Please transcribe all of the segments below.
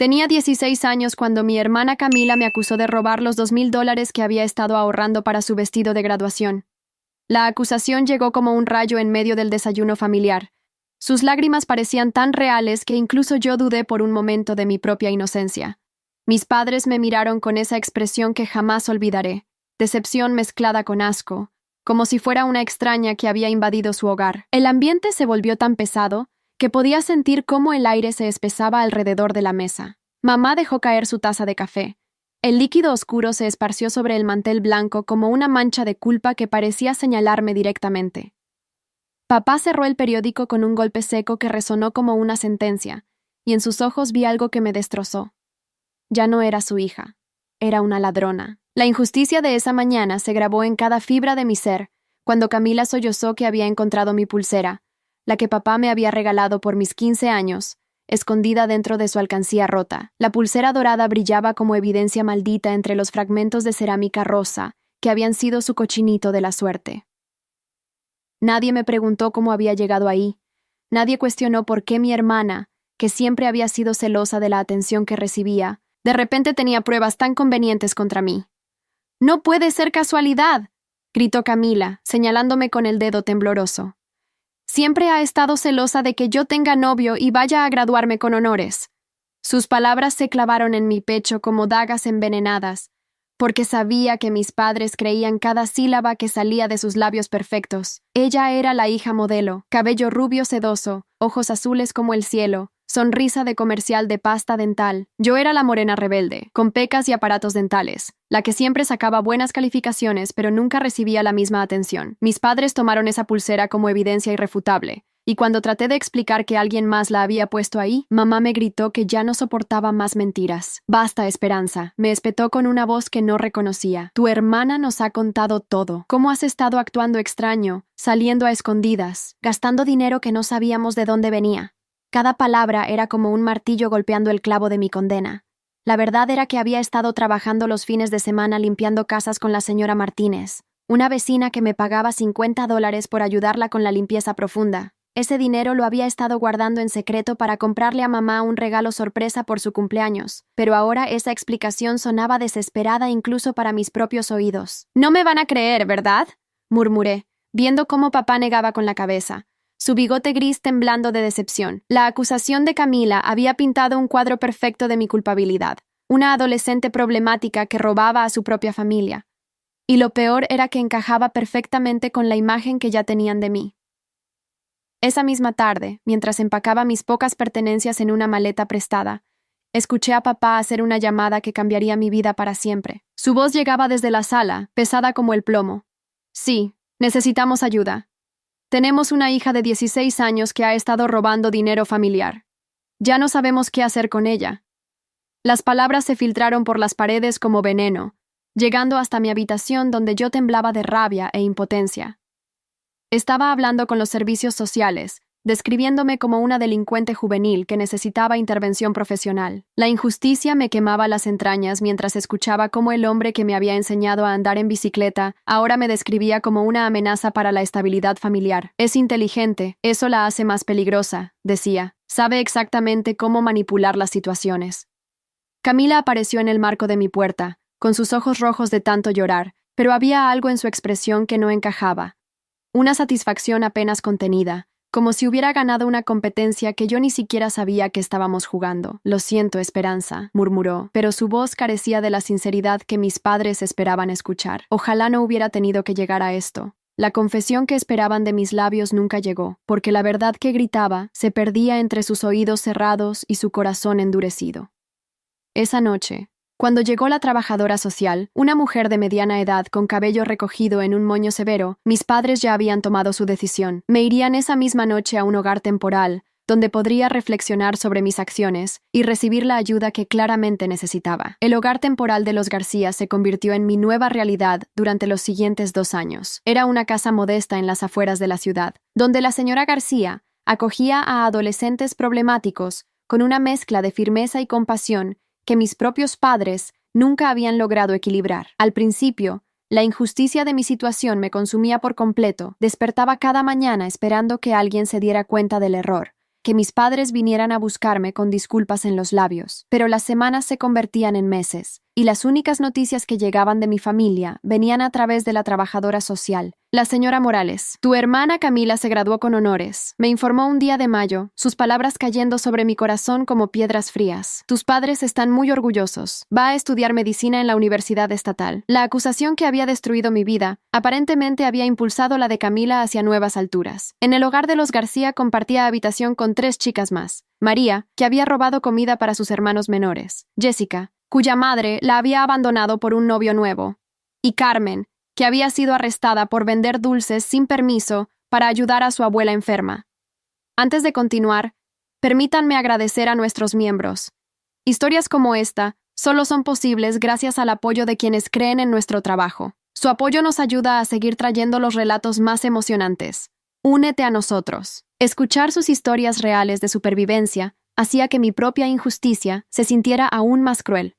Tenía 16 años cuando mi hermana Camila me acusó de robar los $2,000 que había estado ahorrando para su vestido de graduación. La acusación llegó como un rayo en medio del desayuno familiar. Sus lágrimas parecían tan reales que incluso yo dudé por un momento de mi propia inocencia. Mis padres me miraron con esa expresión que jamás olvidaré, decepción mezclada con asco, como si fuera una extraña que había invadido su hogar. El ambiente se volvió tan pesado que podía sentir cómo el aire se espesaba alrededor de la mesa. Mamá dejó caer su taza de café. El líquido oscuro se esparció sobre el mantel blanco como una mancha de culpa que parecía señalarme directamente. Papá cerró el periódico con un golpe seco que resonó como una sentencia, y en sus ojos vi algo que me destrozó. Ya no era su hija, era una ladrona. La injusticia de esa mañana se grabó en cada fibra de mi ser, cuando Camila sollozó que había encontrado mi pulsera, la que papá me había regalado por mis 15 años, escondida dentro de su alcancía rota. La pulsera dorada brillaba como evidencia maldita entre los fragmentos de cerámica rosa que habían sido su cochinito de la suerte. Nadie me preguntó cómo había llegado ahí. Nadie cuestionó por qué mi hermana, que siempre había sido celosa de la atención que recibía, de repente tenía pruebas tan convenientes contra mí. «¡No puede ser casualidad!», gritó Camila, señalándome con el dedo tembloroso. «Siempre ha estado celosa de que yo tenga novio y vaya a graduarme con honores». Sus palabras se clavaron en mi pecho como dagas envenenadas, porque sabía que mis padres creían cada sílaba que salía de sus labios perfectos. Ella era la hija modelo, cabello rubio sedoso, ojos azules como el cielo, sonrisa de comercial de pasta dental. Yo era la morena rebelde, con pecas y aparatos dentales, la que siempre sacaba buenas calificaciones pero nunca recibía la misma atención. Mis padres tomaron esa pulsera como evidencia irrefutable, y cuando traté de explicar que alguien más la había puesto ahí, mamá me gritó que ya no soportaba más mentiras. «Basta, Esperanza», me espetó con una voz que no reconocía. «Tu hermana nos ha contado todo. Cómo has estado actuando extraño, saliendo a escondidas, gastando dinero que no sabíamos de dónde venía». Cada palabra era como un martillo golpeando el clavo de mi condena. La verdad era que había estado trabajando los fines de semana limpiando casas con la señora Martínez, una vecina que me pagaba $50 por ayudarla con la limpieza profunda. Ese dinero lo había estado guardando en secreto para comprarle a mamá un regalo sorpresa por su cumpleaños, pero ahora esa explicación sonaba desesperada incluso para mis propios oídos. «No me van a creer, ¿verdad?», murmuré, viendo cómo papá negaba con la cabeza, su bigote gris temblando de decepción. La acusación de Camila había pintado un cuadro perfecto de mi culpabilidad, una adolescente problemática que robaba a su propia familia. Y lo peor era que encajaba perfectamente con la imagen que ya tenían de mí. Esa misma tarde, mientras empacaba mis pocas pertenencias en una maleta prestada, escuché a papá hacer una llamada que cambiaría mi vida para siempre. Su voz llegaba desde la sala, pesada como el plomo. «Sí, necesitamos ayuda. Tenemos una hija de 16 años que ha estado robando dinero familiar. Ya no sabemos qué hacer con ella». Las palabras se filtraron por las paredes como veneno, llegando hasta mi habitación donde yo temblaba de rabia e impotencia. Estaba hablando con los servicios sociales, describiéndome como una delincuente juvenil que necesitaba intervención profesional. La injusticia me quemaba las entrañas mientras escuchaba cómo el hombre que me había enseñado a andar en bicicleta ahora me describía como una amenaza para la estabilidad familiar. «Es inteligente, eso la hace más peligrosa», decía. «Sabe exactamente cómo manipular las situaciones». Camila apareció en el marco de mi puerta, con sus ojos rojos de tanto llorar, pero había algo en su expresión que no encajaba. Una satisfacción apenas contenida, como si hubiera ganado una competencia que yo ni siquiera sabía que estábamos jugando. «Lo siento, Esperanza», murmuró, pero su voz carecía de la sinceridad que mis padres esperaban escuchar. Ojalá no hubiera tenido que llegar a esto. La confesión que esperaban de mis labios nunca llegó, porque la verdad que gritaba se perdía entre sus oídos cerrados y su corazón endurecido. Esa noche, cuando llegó la trabajadora social, una mujer de mediana edad con cabello recogido en un moño severo, mis padres ya habían tomado su decisión. Me irían esa misma noche a un hogar temporal, donde podría reflexionar sobre mis acciones y recibir la ayuda que claramente necesitaba. El hogar temporal de los García se convirtió en mi nueva realidad durante los siguientes 2 años. Era una casa modesta en las afueras de la ciudad, donde la señora García acogía a adolescentes problemáticos con una mezcla de firmeza y compasión que mis propios padres nunca habían logrado equilibrar. Al principio, la injusticia de mi situación me consumía por completo. Despertaba cada mañana esperando que alguien se diera cuenta del error, que mis padres vinieran a buscarme con disculpas en los labios. Pero las semanas se convertían en meses, y las únicas noticias que llegaban de mi familia venían a través de la trabajadora social, la señora Morales. Tu hermana Camila se graduó con honores, me informó un día de mayo, sus palabras cayendo sobre mi corazón como piedras frías. Tus padres están muy orgullosos. Va a estudiar medicina en la Universidad Estatal. La acusación que había destruido mi vida, aparentemente había impulsado la de Camila hacia nuevas alturas. En el hogar de los García compartía habitación con 3 chicas más. María, que había robado comida para sus hermanos menores. Jessica, cuya madre la había abandonado por un novio nuevo. Y Carmen, que había sido arrestada por vender dulces sin permiso para ayudar a su abuela enferma. Antes de continuar, permítanme agradecer a nuestros miembros. Historias como esta solo son posibles gracias al apoyo de quienes creen en nuestro trabajo. Su apoyo nos ayuda a seguir trayendo los relatos más emocionantes. Únete a nosotros. Escuchar sus historias reales de supervivencia hacía que mi propia injusticia se sintiera aún más cruel.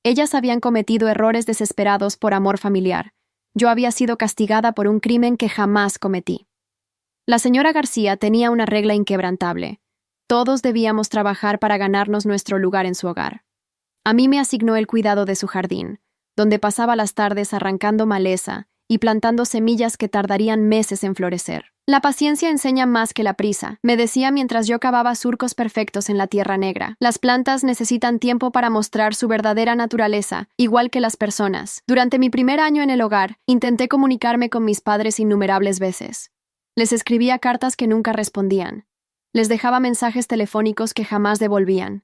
Ellas habían cometido errores desesperados por amor familiar. Yo había sido castigada por un crimen que jamás cometí. La señora García tenía una regla inquebrantable. Todos debíamos trabajar para ganarnos nuestro lugar en su hogar. A mí me asignó el cuidado de su jardín, donde pasaba las tardes arrancando maleza y plantando semillas que tardarían meses en florecer. La paciencia enseña más que la prisa, me decía mientras yo cavaba surcos perfectos en la tierra negra. Las plantas necesitan tiempo para mostrar su verdadera naturaleza, igual que las personas. Durante mi primer año en el hogar, intenté comunicarme con mis padres innumerables veces. Les escribía cartas que nunca respondían. Les dejaba mensajes telefónicos que jamás devolvían.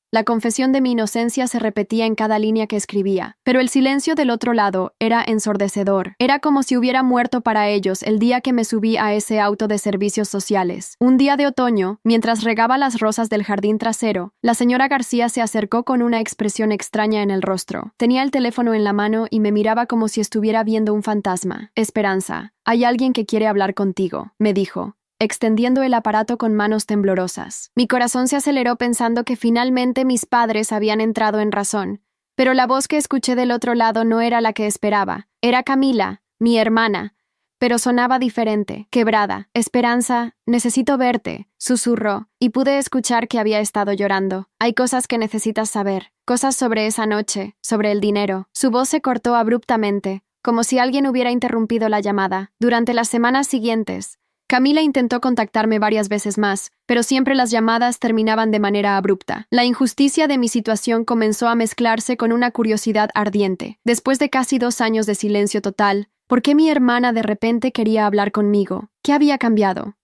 La confesión de mi inocencia se repetía en cada línea que escribía, pero el silencio del otro lado era ensordecedor. Era como si hubiera muerto para ellos el día que me subí a ese auto de servicios sociales. Un día de otoño, mientras regaba las rosas del jardín trasero, la señora García se acercó con una expresión extraña en el rostro. Tenía el teléfono en la mano y me miraba como si estuviera viendo un fantasma. Esperanza, hay alguien que quiere hablar contigo, me dijo, extendiendo el aparato con manos temblorosas. Mi corazón se aceleró pensando que finalmente mis padres habían entrado en razón, pero la voz que escuché del otro lado no era la que esperaba. Era Camila, mi hermana, pero sonaba diferente, quebrada. Esperanza, necesito verte, susurró, y pude escuchar que había estado llorando. Hay cosas que necesitas saber, cosas sobre esa noche, sobre el dinero. Su voz se cortó abruptamente, como si alguien hubiera interrumpido la llamada. Durante las semanas siguientes, Camila intentó contactarme varias veces más, pero siempre las llamadas terminaban de manera abrupta. La injusticia de mi situación comenzó a mezclarse con una curiosidad ardiente. Después de casi 2 años de silencio total, ¿por qué mi hermana de repente quería hablar conmigo? ¿Qué había cambiado?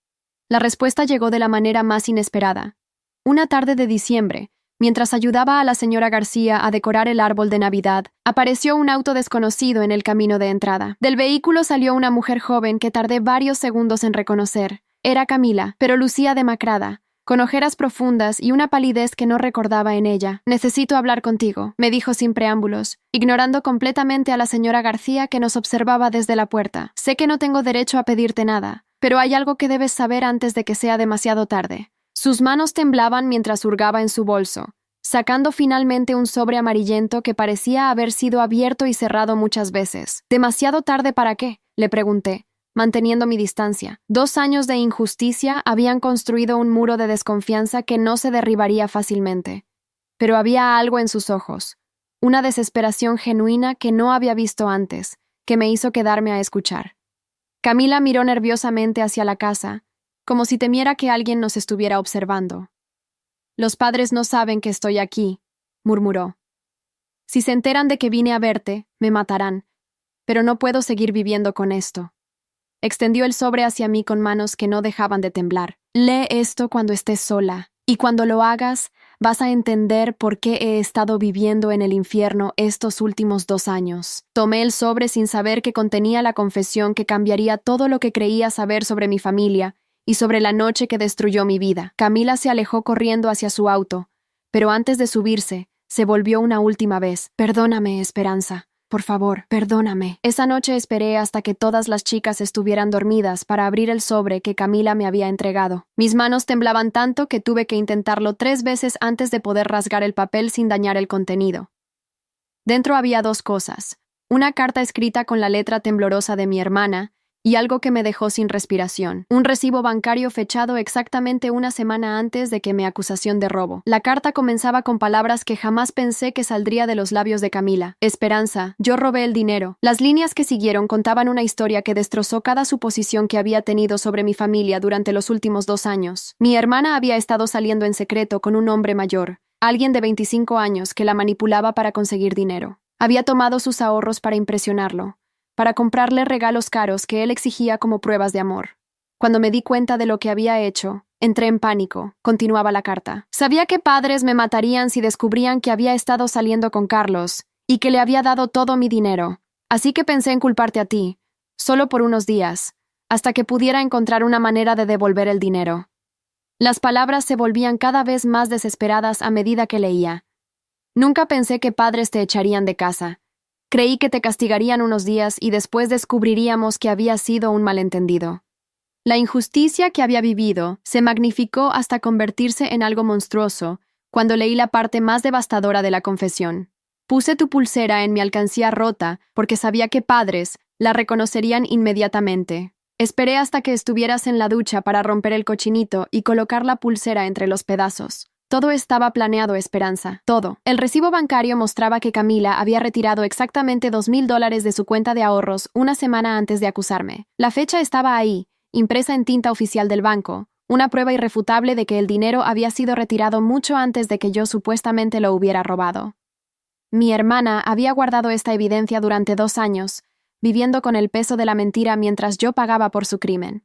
La respuesta llegó de la manera más inesperada. Una tarde de diciembre, mientras ayudaba a la señora García a decorar el árbol de Navidad, apareció un auto desconocido en el camino de entrada. Del vehículo salió una mujer joven que tardé varios segundos en reconocer. Era Camila, pero lucía demacrada, con ojeras profundas y una palidez que no recordaba en ella. Necesito hablar contigo, me dijo sin preámbulos, ignorando completamente a la señora García que nos observaba desde la puerta. Sé que no tengo derecho a pedirte nada, pero hay algo que debes saber antes de que sea demasiado tarde. Sus manos temblaban mientras hurgaba en su bolso, sacando finalmente un sobre amarillento que parecía haber sido abierto y cerrado muchas veces. ¿Demasiado tarde para qué?, le pregunté, manteniendo mi distancia. 2 años de injusticia habían construido un muro de desconfianza que no se derribaría fácilmente. Pero había algo en sus ojos, una desesperación genuina que no había visto antes, que me hizo quedarme a escuchar. Camila miró nerviosamente hacia la casa, como si temiera que alguien nos estuviera observando. Los padres no saben que estoy aquí, murmuró. Si se enteran de que vine a verte, me matarán, pero no puedo seguir viviendo con esto. Extendió el sobre hacia mí con manos que no dejaban de temblar. Lee esto cuando estés sola, y cuando lo hagas, vas a entender por qué he estado viviendo en el infierno estos últimos 2 años. Tomé el sobre sin saber que contenía la confesión que cambiaría todo lo que creía saber sobre mi familia y sobre la noche que destruyó mi vida. Camila se alejó corriendo hacia su auto, pero antes de subirse, se volvió una última vez. Perdóname, Esperanza. Por favor, perdóname. Esa noche esperé hasta que todas las chicas estuvieran dormidas para abrir el sobre que Camila me había entregado. Mis manos temblaban tanto que tuve que intentarlo 3 veces antes de poder rasgar el papel sin dañar el contenido. Dentro había 2 cosas. Una carta escrita con la letra temblorosa de mi hermana y algo que me dejó sin respiración. Un recibo bancario fechado exactamente una semana antes de que mi acusación de robo. La carta comenzaba con palabras que jamás pensé que saldría de los labios de Camila. Esperanza, yo robé el dinero. Las líneas que siguieron contaban una historia que destrozó cada suposición que había tenido sobre mi familia durante los últimos 2 años. Mi hermana había estado saliendo en secreto con un hombre mayor, alguien de 25 años que la manipulaba para conseguir dinero. Había tomado sus ahorros para impresionarlo, para comprarle regalos caros que él exigía como pruebas de amor. Cuando me di cuenta de lo que había hecho, entré en pánico, continuaba la carta. Sabía que padres me matarían si descubrían que había estado saliendo con Carlos y que le había dado todo mi dinero. Así que pensé en culparte a ti, solo por unos días, hasta que pudiera encontrar una manera de devolver el dinero. Las palabras se volvían cada vez más desesperadas a medida que leía. Nunca pensé que padres te echarían de casa. Creí que te castigarían unos días y después descubriríamos que había sido un malentendido. La injusticia que había vivido se magnificó hasta convertirse en algo monstruoso cuando leí la parte más devastadora de la confesión. Puse tu pulsera en mi alcancía rota porque sabía que padres la reconocerían inmediatamente. Esperé hasta que estuvieras en la ducha para romper el cochinito y colocar la pulsera entre los pedazos. Todo estaba planeado, Esperanza. Todo. El recibo bancario mostraba que Camila había retirado exactamente $2,000 de su cuenta de ahorros una semana antes de acusarme. La fecha estaba ahí, impresa en tinta oficial del banco, una prueba irrefutable de que el dinero había sido retirado mucho antes de que yo supuestamente lo hubiera robado. Mi hermana había guardado esta evidencia durante 2 años, viviendo con el peso de la mentira mientras yo pagaba por su crimen.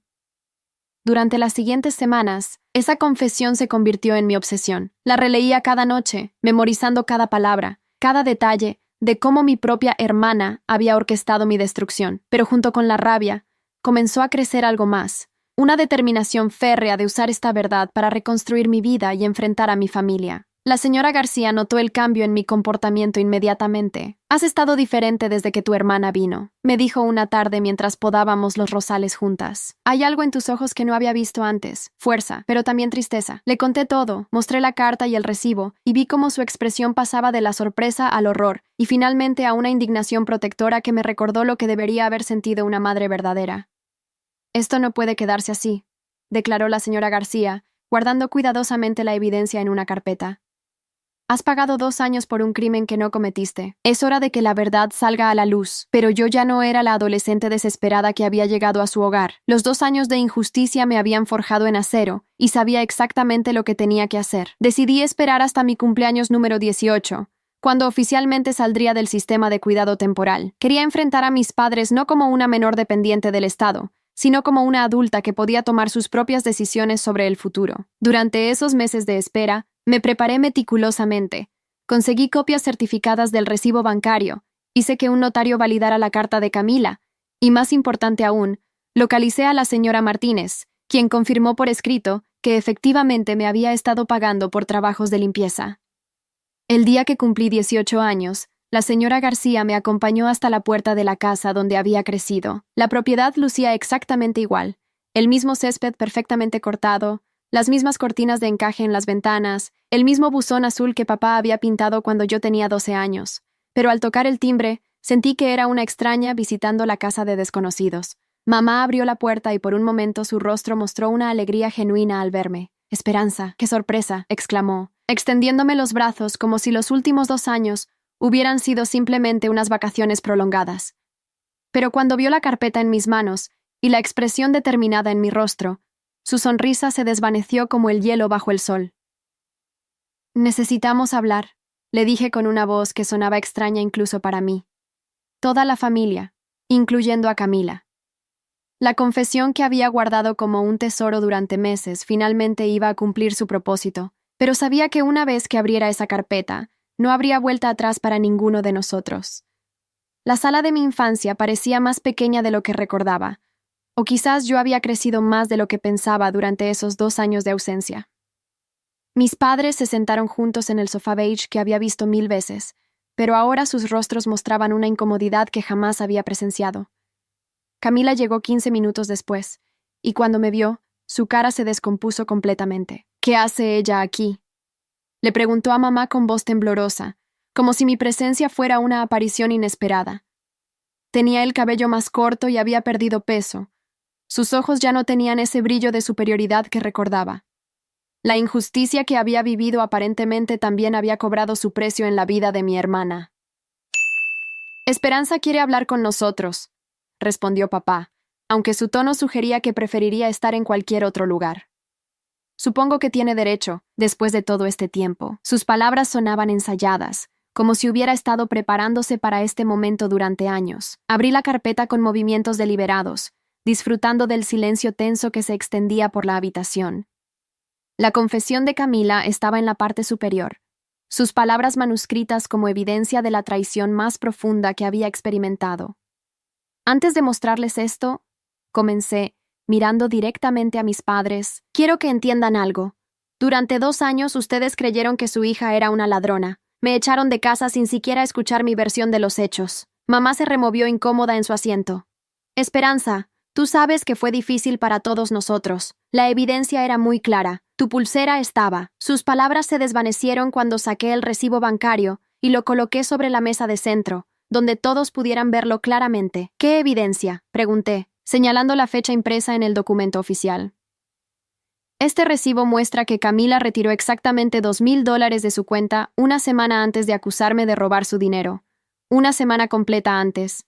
Durante las siguientes semanas, esa confesión se convirtió en mi obsesión. La releía cada noche, memorizando cada palabra, cada detalle de cómo mi propia hermana había orquestado mi destrucción. Pero junto con la rabia, comenzó a crecer algo más, una determinación férrea de usar esta verdad para reconstruir mi vida y enfrentar a mi familia. La señora García notó el cambio en mi comportamiento inmediatamente. «Has estado diferente desde que tu hermana vino», me dijo una tarde mientras podábamos los rosales juntas. «Hay algo en tus ojos que no había visto antes, fuerza, pero también tristeza». Le conté todo, mostré la carta y el recibo, y vi cómo su expresión pasaba de la sorpresa al horror, y finalmente a una indignación protectora que me recordó lo que debería haber sentido una madre verdadera. «Esto no puede quedarse así», declaró la señora García, guardando cuidadosamente la evidencia en una carpeta. «Has pagado 2 años por un crimen que no cometiste. Es hora de que la verdad salga a la luz». Pero yo ya no era la adolescente desesperada que había llegado a su hogar. Los 2 años de injusticia me habían forjado en acero, y sabía exactamente lo que tenía que hacer. Decidí esperar hasta mi cumpleaños número 18, cuando oficialmente saldría del sistema de cuidado temporal. Quería enfrentar a mis padres no como una menor dependiente del Estado, sino como una adulta que podía tomar sus propias decisiones sobre el futuro. Durante esos meses de espera, me preparé meticulosamente. Conseguí copias certificadas del recibo bancario, hice que un notario validara la carta de Camila, y más importante aún, localicé a la señora Martínez, quien confirmó por escrito que efectivamente me había estado pagando por trabajos de limpieza. El día que cumplí 18 años, la señora García me acompañó hasta la puerta de la casa donde había crecido. La propiedad lucía exactamente igual, el mismo césped perfectamente cortado, las mismas cortinas de encaje en las ventanas, el mismo buzón azul que papá había pintado cuando yo tenía 12 años. Pero al tocar el timbre, sentí que era una extraña visitando la casa de desconocidos. Mamá abrió la puerta y por un momento su rostro mostró una alegría genuina al verme. «Esperanza, qué sorpresa», exclamó, extendiéndome los brazos como si los últimos 2 años hubieran sido simplemente unas vacaciones prolongadas. Pero cuando vio la carpeta en mis manos y la expresión determinada en mi rostro, su sonrisa se desvaneció como el hielo bajo el sol. «Necesitamos hablar», le dije con una voz que sonaba extraña incluso para mí. Toda la familia, incluyendo a Camila. La confesión que había guardado como un tesoro durante meses finalmente iba a cumplir su propósito, pero sabía que una vez que abriera esa carpeta, no habría vuelta atrás para ninguno de nosotros. La sala de mi infancia parecía más pequeña de lo que recordaba, o quizás yo había crecido más de lo que pensaba durante esos 2 años de ausencia. Mis padres se sentaron juntos en el sofá beige que había visto 1000 veces, pero ahora sus rostros mostraban una incomodidad que jamás había presenciado. Camila llegó 15 minutos después, y cuando me vio, su cara se descompuso completamente. «¿Qué hace ella aquí?», le preguntó a mamá con voz temblorosa, como si mi presencia fuera una aparición inesperada. Tenía el cabello más corto y había perdido peso. Sus ojos ya no tenían ese brillo de superioridad que recordaba. La injusticia que había vivido aparentemente también había cobrado su precio en la vida de mi hermana. Esperanza quiere hablar con nosotros, respondió papá, aunque su tono sugería que preferiría estar en cualquier otro lugar. Supongo que tiene derecho, después de todo este tiempo. Sus palabras sonaban ensayadas, como si hubiera estado preparándose para este momento durante años. Abrí la carpeta con movimientos deliberados, disfrutando del silencio tenso que se extendía por la habitación. La confesión de Camila estaba en la parte superior, sus palabras manuscritas como evidencia de la traición más profunda que había experimentado. Antes de mostrarles esto, comencé, mirando directamente a mis padres. Quiero que entiendan algo. Durante 2 años ustedes creyeron que su hija era una ladrona. Me echaron de casa sin siquiera escuchar mi versión de los hechos. Mamá se removió incómoda en su asiento. Esperanza, tú sabes que fue difícil para todos nosotros. La evidencia era muy clara. Tu pulsera estaba. Sus palabras se desvanecieron cuando saqué el recibo bancario y lo coloqué sobre la mesa de centro, donde todos pudieran verlo claramente. ¿Qué evidencia?, pregunté, señalando la fecha impresa en el documento oficial. Este recibo muestra que Camila retiró exactamente $2,000 de su cuenta una semana antes de acusarme de robar su dinero. Una semana completa antes.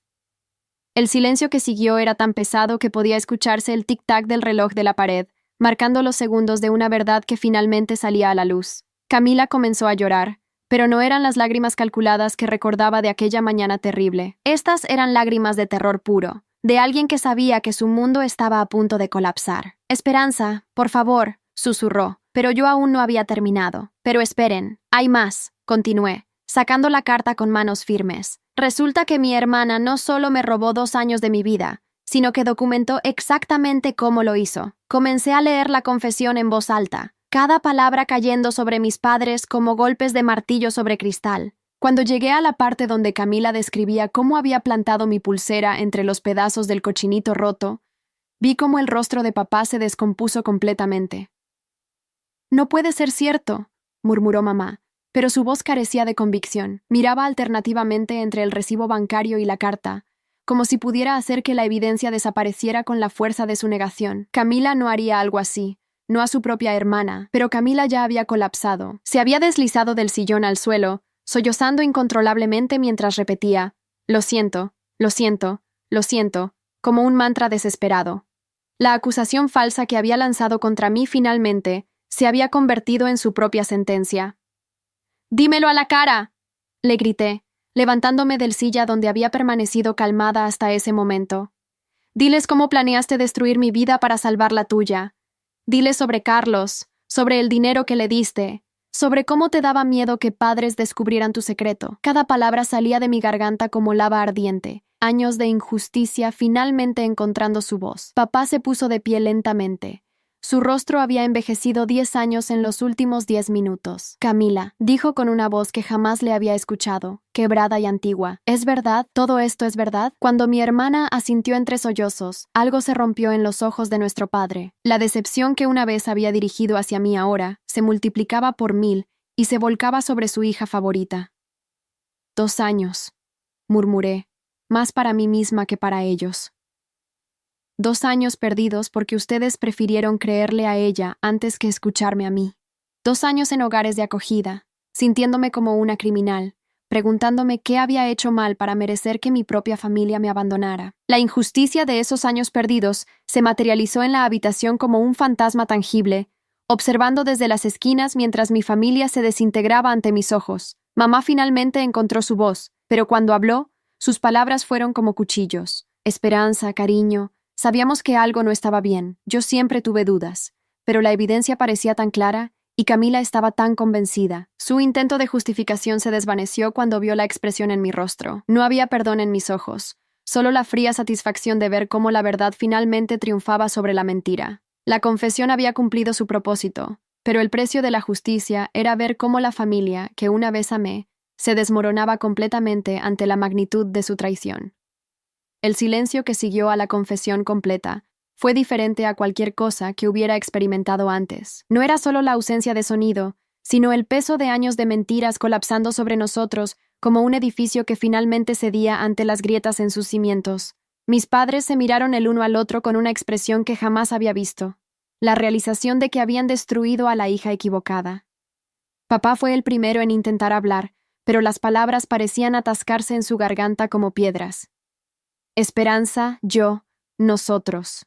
El silencio que siguió era tan pesado que podía escucharse el tic-tac del reloj de la pared, marcando los segundos de una verdad que finalmente salía a la luz. Camila comenzó a llorar, pero no eran las lágrimas calculadas que recordaba de aquella mañana terrible. Estas eran lágrimas de terror puro, de alguien que sabía que su mundo estaba a punto de colapsar. Esperanza, por favor, susurró, pero yo aún no había terminado. Pero esperen, hay más, continué, sacando la carta con manos firmes. Resulta que mi hermana no solo me robó 2 años de mi vida, sino que documentó exactamente cómo lo hizo. Comencé a leer la confesión en voz alta, cada palabra cayendo sobre mis padres como golpes de martillo sobre cristal. Cuando llegué a la parte donde Camila describía cómo había plantado mi pulsera entre los pedazos del cochinito roto, vi cómo el rostro de papá se descompuso completamente. «No puede ser cierto», murmuró mamá, pero su voz carecía de convicción. Miraba alternativamente entre el recibo bancario y la carta, como si pudiera hacer que la evidencia desapareciera con la fuerza de su negación. Camila no haría algo así, no a su propia hermana, pero Camila ya había colapsado. Se había deslizado del sillón al suelo, sollozando incontrolablemente mientras repetía, «Lo siento, lo siento, lo siento», como un mantra desesperado. La acusación falsa que había lanzado contra mí finalmente se había convertido en su propia sentencia. «¡Dímelo a la cara!», le grité, levantándome del silla donde había permanecido calmada hasta ese momento. «Diles cómo planeaste destruir mi vida para salvar la tuya. Diles sobre Carlos, sobre el dinero que le diste, sobre cómo te daba miedo que padres descubrieran tu secreto». Cada palabra salía de mi garganta como lava ardiente, años de injusticia finalmente encontrando su voz. Papá se puso de pie lentamente. Su rostro había envejecido 10 años en los últimos 10 minutos. «Camila», dijo con una voz que jamás le había escuchado, quebrada y antigua. «¿Es verdad? ¿Todo esto es verdad?». Cuando mi hermana asintió entre sollozos, algo se rompió en los ojos de nuestro padre. La decepción que una vez había dirigido hacia mí ahora se multiplicaba por 1000 y se volcaba sobre su hija favorita. 2 años, murmuré, más para mí misma que para ellos. 2 años perdidos porque ustedes prefirieron creerle a ella antes que escucharme a mí. 2 años en hogares de acogida, sintiéndome como una criminal, preguntándome qué había hecho mal para merecer que mi propia familia me abandonara. La injusticia de esos años perdidos se materializó en la habitación como un fantasma tangible, observando desde las esquinas mientras mi familia se desintegraba ante mis ojos. Mamá finalmente encontró su voz, pero cuando habló, sus palabras fueron como cuchillos. «Esperanza, cariño, sabíamos que algo no estaba bien. Yo siempre tuve dudas, pero la evidencia parecía tan clara y Camila estaba tan convencida». Su intento de justificación se desvaneció cuando vio la expresión en mi rostro. No había perdón en mis ojos, solo la fría satisfacción de ver cómo la verdad finalmente triunfaba sobre la mentira. La confesión había cumplido su propósito, pero el precio de la justicia era ver cómo la familia, que una vez amé, se desmoronaba completamente ante la magnitud de su traición. El silencio que siguió a la confesión completa fue diferente a cualquier cosa que hubiera experimentado antes. No era solo la ausencia de sonido, sino el peso de años de mentiras colapsando sobre nosotros como un edificio que finalmente cedía ante las grietas en sus cimientos. Mis padres se miraron el uno al otro con una expresión que jamás había visto, la realización de que habían destruido a la hija equivocada. Papá fue el primero en intentar hablar, pero las palabras parecían atascarse en su garganta como piedras. Esperanza, yo, nosotros.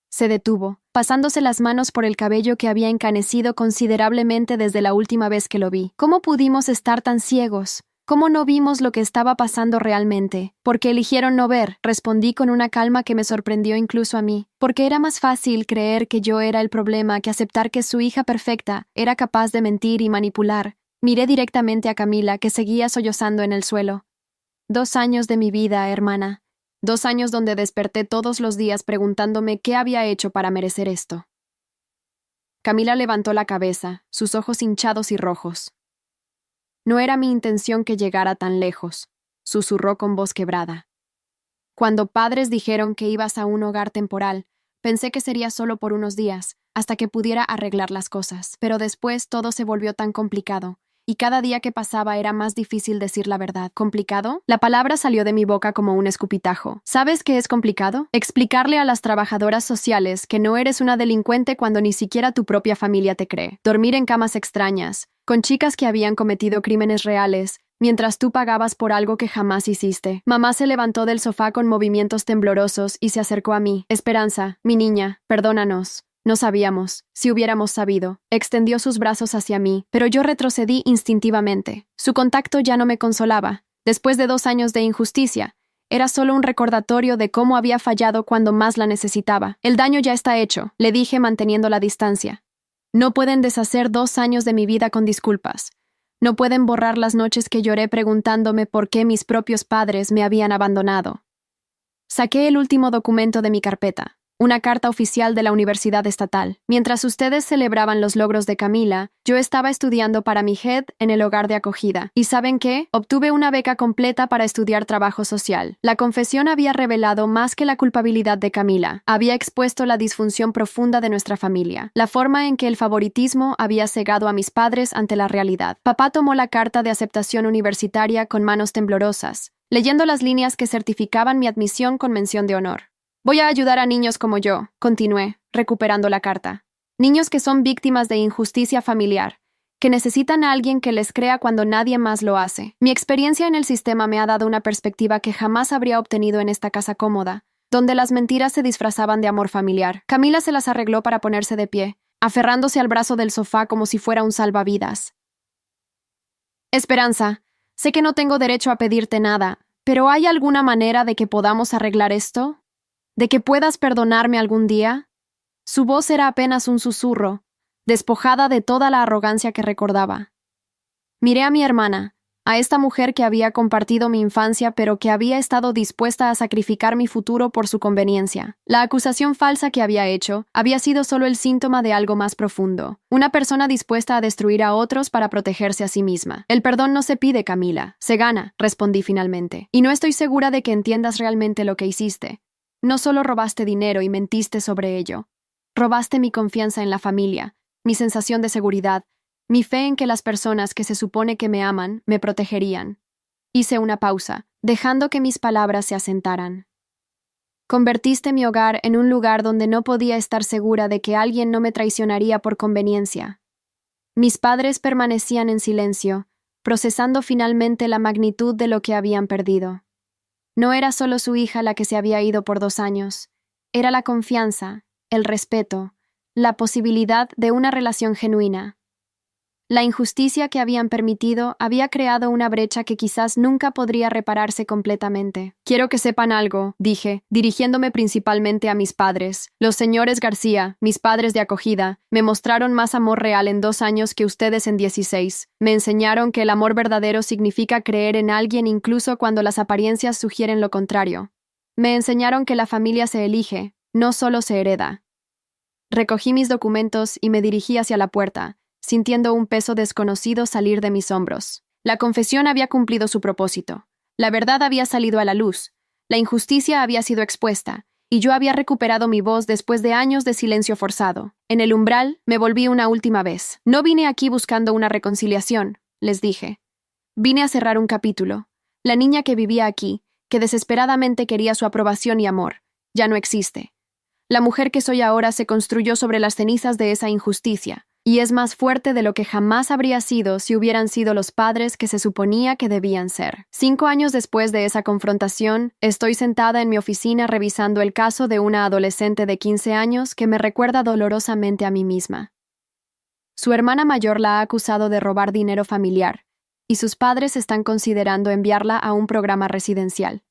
Se detuvo, pasándose las manos por el cabello que había encanecido considerablemente desde la última vez que lo vi. ¿Cómo pudimos estar tan ciegos? ¿Cómo no vimos lo que estaba pasando realmente? Porque eligieron no ver, respondí con una calma que me sorprendió incluso a mí. Porque era más fácil creer que yo era el problema que aceptar que su hija perfecta era capaz de mentir y manipular. Miré directamente a Camila, que seguía sollozando en el suelo. 2 años de mi vida, hermana. 2 años donde desperté todos los días preguntándome qué había hecho para merecer esto. Camila levantó la cabeza, sus ojos hinchados y rojos. No era mi intención que llegara tan lejos, susurró con voz quebrada. Cuando padres dijeron que ibas a un hogar temporal, pensé que sería solo por unos días, hasta que pudiera arreglar las cosas. Pero después todo se volvió tan complicado, y cada día que pasaba era más difícil decir la verdad. ¿Complicado? La palabra salió de mi boca como un escupitajo. ¿Sabes qué es complicado? Explicarle a las trabajadoras sociales que no eres una delincuente cuando ni siquiera tu propia familia te cree. Dormir en camas extrañas, con chicas que habían cometido crímenes reales, mientras tú pagabas por algo que jamás hiciste. Mamá se levantó del sofá con movimientos temblorosos y se acercó a mí. Esperanza, mi niña, perdónanos. No sabíamos. Si hubiéramos sabido. Extendió sus brazos hacia mí, pero yo retrocedí instintivamente. Su contacto ya no me consolaba. Después de 2 años de injusticia, era solo un recordatorio de cómo había fallado cuando más la necesitaba. El daño ya está hecho, le dije manteniendo la distancia. No pueden deshacer 2 años de mi vida con disculpas. No pueden borrar las noches que lloré preguntándome por qué mis propios padres me habían abandonado. Saqué el último documento de mi carpeta. Una carta oficial de la Universidad Estatal. Mientras ustedes celebraban los logros de Camila, yo estaba estudiando para mi GED en el hogar de acogida. ¿Y saben qué? Obtuve una beca completa para estudiar trabajo social. La confesión había revelado más que la culpabilidad de Camila. Había expuesto la disfunción profunda de nuestra familia. La forma en que el favoritismo había cegado a mis padres ante la realidad. Papá tomó la carta de aceptación universitaria con manos temblorosas, leyendo las líneas que certificaban mi admisión con mención de honor. Voy a ayudar a niños como yo, continué, recuperando la carta. Niños que son víctimas de injusticia familiar, que necesitan a alguien que les crea cuando nadie más lo hace. Mi experiencia en el sistema me ha dado una perspectiva que jamás habría obtenido en esta casa cómoda, donde las mentiras se disfrazaban de amor familiar. Camila se las arregló para ponerse de pie, aferrándose al brazo del sofá como si fuera un salvavidas. Esperanza, sé que no tengo derecho a pedirte nada, pero ¿hay alguna manera de que podamos arreglar esto? ¿De que puedas perdonarme algún día? Su voz era apenas un susurro, despojada de toda la arrogancia que recordaba. Miré a mi hermana, a esta mujer que había compartido mi infancia pero que había estado dispuesta a sacrificar mi futuro por su conveniencia. La acusación falsa que había hecho había sido solo el síntoma de algo más profundo, una persona dispuesta a destruir a otros para protegerse a sí misma. El perdón no se pide, Camila, se gana, respondí finalmente, y no estoy segura de que entiendas realmente lo que hiciste. No solo robaste dinero y mentiste sobre ello. Robaste mi confianza en la familia, mi sensación de seguridad, mi fe en que las personas que se supone que me aman me protegerían. Hice una pausa, dejando que mis palabras se asentaran. Convertiste mi hogar en un lugar donde no podía estar segura de que alguien no me traicionaría por conveniencia. Mis padres permanecían en silencio, procesando finalmente la magnitud de lo que habían perdido. No era solo su hija la que se había ido por 2 años. Era la confianza, el respeto, la posibilidad de una relación genuina. La injusticia que habían permitido había creado una brecha que quizás nunca podría repararse completamente. Quiero que sepan algo, dije, dirigiéndome principalmente a mis padres. Los señores García, mis padres de acogida, me mostraron más amor real en 2 años que ustedes en 16. Me enseñaron que el amor verdadero significa creer en alguien incluso cuando las apariencias sugieren lo contrario. Me enseñaron que la familia se elige, no solo se hereda. Recogí mis documentos y me dirigí hacia la puerta, sintiendo un peso desconocido salir de mis hombros. La confesión había cumplido su propósito. La verdad había salido a la luz. La injusticia había sido expuesta, y yo había recuperado mi voz después de años de silencio forzado. En el umbral me volví una última vez. No vine aquí buscando una reconciliación, les dije. Vine a cerrar un capítulo. La niña que vivía aquí, que desesperadamente quería su aprobación y amor, ya no existe. La mujer que soy ahora se construyó sobre las cenizas de esa injusticia, y es más fuerte de lo que jamás habría sido si hubieran sido los padres que se suponía que debían ser. 5 años después de esa confrontación, estoy sentada en mi oficina revisando el caso de una adolescente de 15 años que me recuerda dolorosamente a mí misma. Su hermana mayor la ha acusado de robar dinero familiar, y sus padres están considerando enviarla a un programa residencial.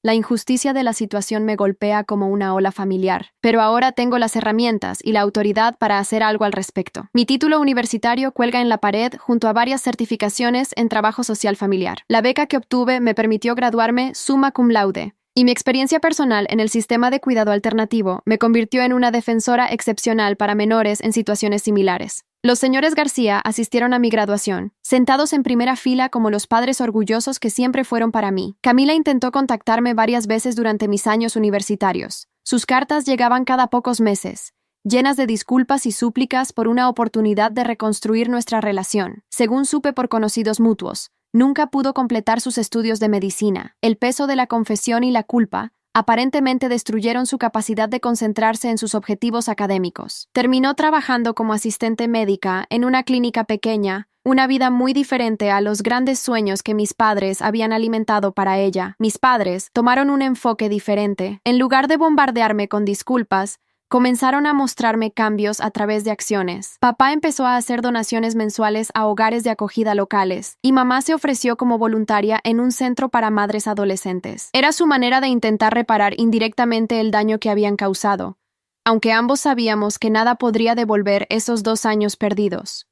La injusticia de la situación me golpea como una ola familiar, pero ahora tengo las herramientas y la autoridad para hacer algo al respecto. Mi título universitario cuelga en la pared junto a varias certificaciones en trabajo social familiar. La beca que obtuve me permitió graduarme summa cum laude, y mi experiencia personal en el sistema de cuidado alternativo me convirtió en una defensora excepcional para menores en situaciones similares. Los señores García asistieron a mi graduación, sentados en primera fila como los padres orgullosos que siempre fueron para mí. Camila intentó contactarme varias veces durante mis años universitarios. Sus cartas llegaban cada pocos meses, llenas de disculpas y súplicas por una oportunidad de reconstruir nuestra relación. Según supe por conocidos mutuos, nunca pudo completar sus estudios de medicina. El peso de la confesión y la culpa aparentemente destruyeron su capacidad de concentrarse en sus objetivos académicos. Terminó trabajando como asistente médica en una clínica pequeña, una vida muy diferente a los grandes sueños que mis padres habían alimentado para ella. Mis padres tomaron un enfoque diferente. En lugar de bombardearme con disculpas, comenzaron a mostrarme cambios a través de acciones. Papá empezó a hacer donaciones mensuales a hogares de acogida locales, y mamá se ofreció como voluntaria en un centro para madres adolescentes. Era su manera de intentar reparar indirectamente el daño que habían causado, aunque ambos sabíamos que nada podría devolver esos 2 años perdidos.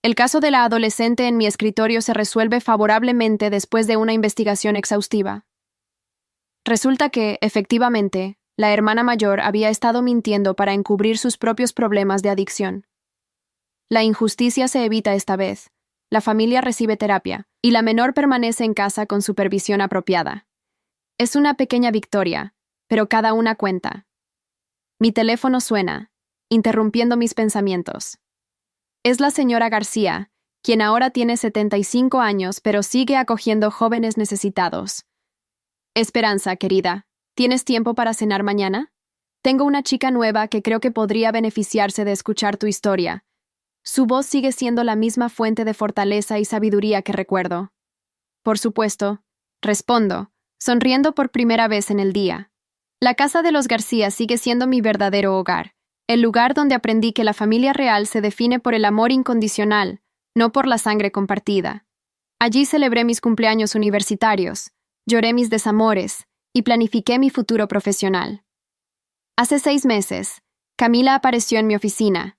El caso de la adolescente en mi escritorio se resuelve favorablemente después de una investigación exhaustiva. Resulta que, efectivamente, la hermana mayor había estado mintiendo para encubrir sus propios problemas de adicción. La injusticia se evita esta vez. La familia recibe terapia, y la menor permanece en casa con supervisión apropiada. Es una pequeña victoria, pero cada una cuenta. Mi teléfono suena, interrumpiendo mis pensamientos. Es la señora García, quien ahora tiene 75 años, pero sigue acogiendo jóvenes necesitados. Esperanza, querida. ¿Tienes tiempo para cenar mañana? Tengo una chica nueva que creo que podría beneficiarse de escuchar tu historia. Su voz sigue siendo la misma fuente de fortaleza y sabiduría que recuerdo. Por supuesto, respondo, sonriendo por primera vez en el día. La casa de los García sigue siendo mi verdadero hogar, el lugar donde aprendí que la familia real se define por el amor incondicional, no por la sangre compartida. Allí celebré mis cumpleaños universitarios, lloré mis desamores, y planifiqué mi futuro profesional. Hace 6 meses, Camila apareció en mi oficina,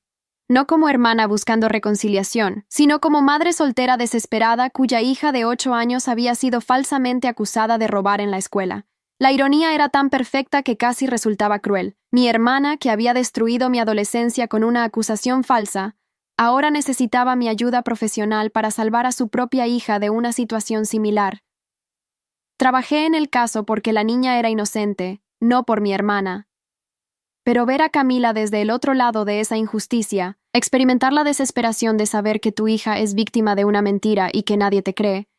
no como hermana buscando reconciliación, sino como madre soltera desesperada cuya hija de 8 años había sido falsamente acusada de robar en la escuela. La ironía era tan perfecta que casi resultaba cruel. Mi hermana, que había destruido mi adolescencia con una acusación falsa, ahora necesitaba mi ayuda profesional para salvar a su propia hija de una situación similar. Trabajé en el caso porque la niña era inocente, no por mi hermana. Pero ver a Camila desde el otro lado de esa injusticia, experimentar la desesperación de saber que tu hija es víctima de una mentira y que nadie te cree,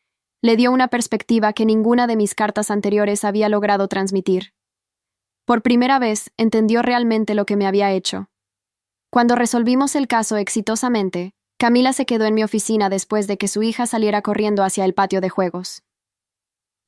le dio una perspectiva que ninguna de mis cartas anteriores había logrado transmitir. Por primera vez, entendió realmente lo que me había hecho. Cuando resolvimos el caso exitosamente, Camila se quedó en mi oficina después de que su hija saliera corriendo hacia el patio de juegos.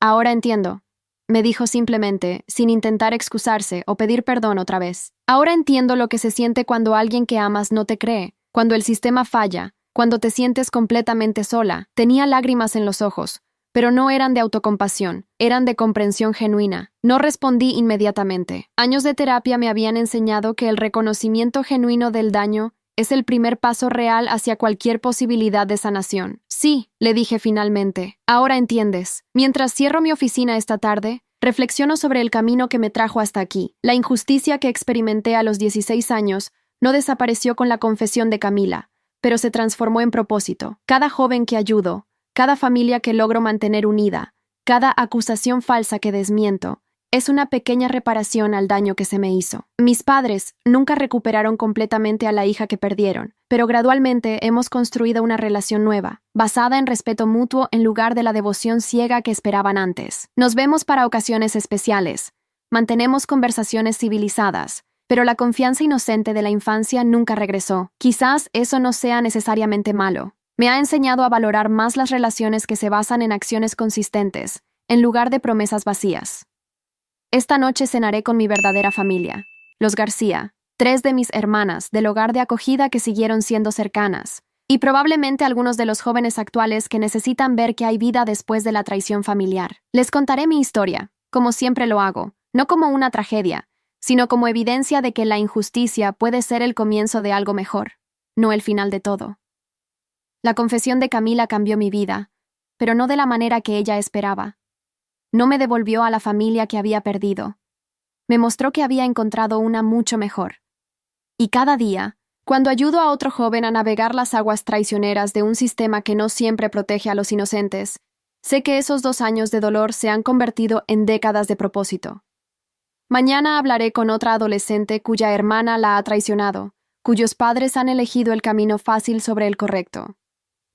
Ahora entiendo, me dijo simplemente, sin intentar excusarse o pedir perdón otra vez. Ahora entiendo lo que se siente cuando alguien que amas no te cree, cuando el sistema falla, cuando te sientes completamente sola. Tenía lágrimas en los ojos, pero no eran de autocompasión, eran de comprensión genuina. No respondí inmediatamente. Años de terapia me habían enseñado que el reconocimiento genuino del daño es el primer paso real hacia cualquier posibilidad de sanación. Sí, le dije finalmente. Ahora entiendes. Mientras cierro mi oficina esta tarde, reflexiono sobre el camino que me trajo hasta aquí. La injusticia que experimenté a los 16 años no desapareció con la confesión de Camila, pero se transformó en propósito. Cada joven que ayudo, cada familia que logro mantener unida, cada acusación falsa que desmiento, es una pequeña reparación al daño que se me hizo. Mis padres nunca recuperaron completamente a la hija que perdieron, pero gradualmente hemos construido una relación nueva, basada en respeto mutuo en lugar de la devoción ciega que esperaban antes. Nos vemos para ocasiones especiales, mantenemos conversaciones civilizadas, pero la confianza inocente de la infancia nunca regresó. Quizás eso no sea necesariamente malo. Me ha enseñado a valorar más las relaciones que se basan en acciones consistentes, en lugar de promesas vacías. Esta noche cenaré con mi verdadera familia, los García, 3 de mis hermanas del hogar de acogida que siguieron siendo cercanas, y probablemente algunos de los jóvenes actuales que necesitan ver que hay vida después de la traición familiar. Les contaré mi historia, como siempre lo hago, no como una tragedia, sino como evidencia de que la injusticia puede ser el comienzo de algo mejor, no el final de todo. La confesión de Camila cambió mi vida, pero no de la manera que ella esperaba. No me devolvió a la familia que había perdido. Me mostró que había encontrado una mucho mejor. Y cada día, cuando ayudo a otro joven a navegar las aguas traicioneras de un sistema que no siempre protege a los inocentes, sé que esos 2 años de dolor se han convertido en décadas de propósito. Mañana hablaré con otra adolescente cuya hermana la ha traicionado, cuyos padres han elegido el camino fácil sobre el correcto.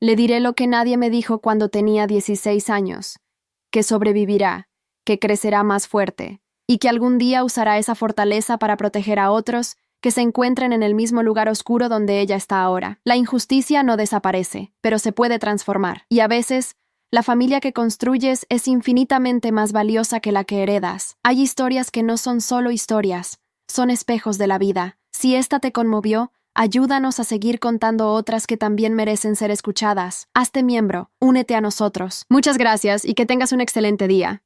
Le diré lo que nadie me dijo cuando tenía 16 años, que sobrevivirá, que crecerá más fuerte, y que algún día usará esa fortaleza para proteger a otros que se encuentren en el mismo lugar oscuro donde ella está ahora. La injusticia no desaparece, pero se puede transformar, y a veces, la familia que construyes es infinitamente más valiosa que la que heredas. Hay historias que no son solo historias, son espejos de la vida. Si esta te conmovió, ayúdanos a seguir contando otras que también merecen ser escuchadas. Hazte miembro, únete a nosotros. Muchas gracias y que tengas un excelente día.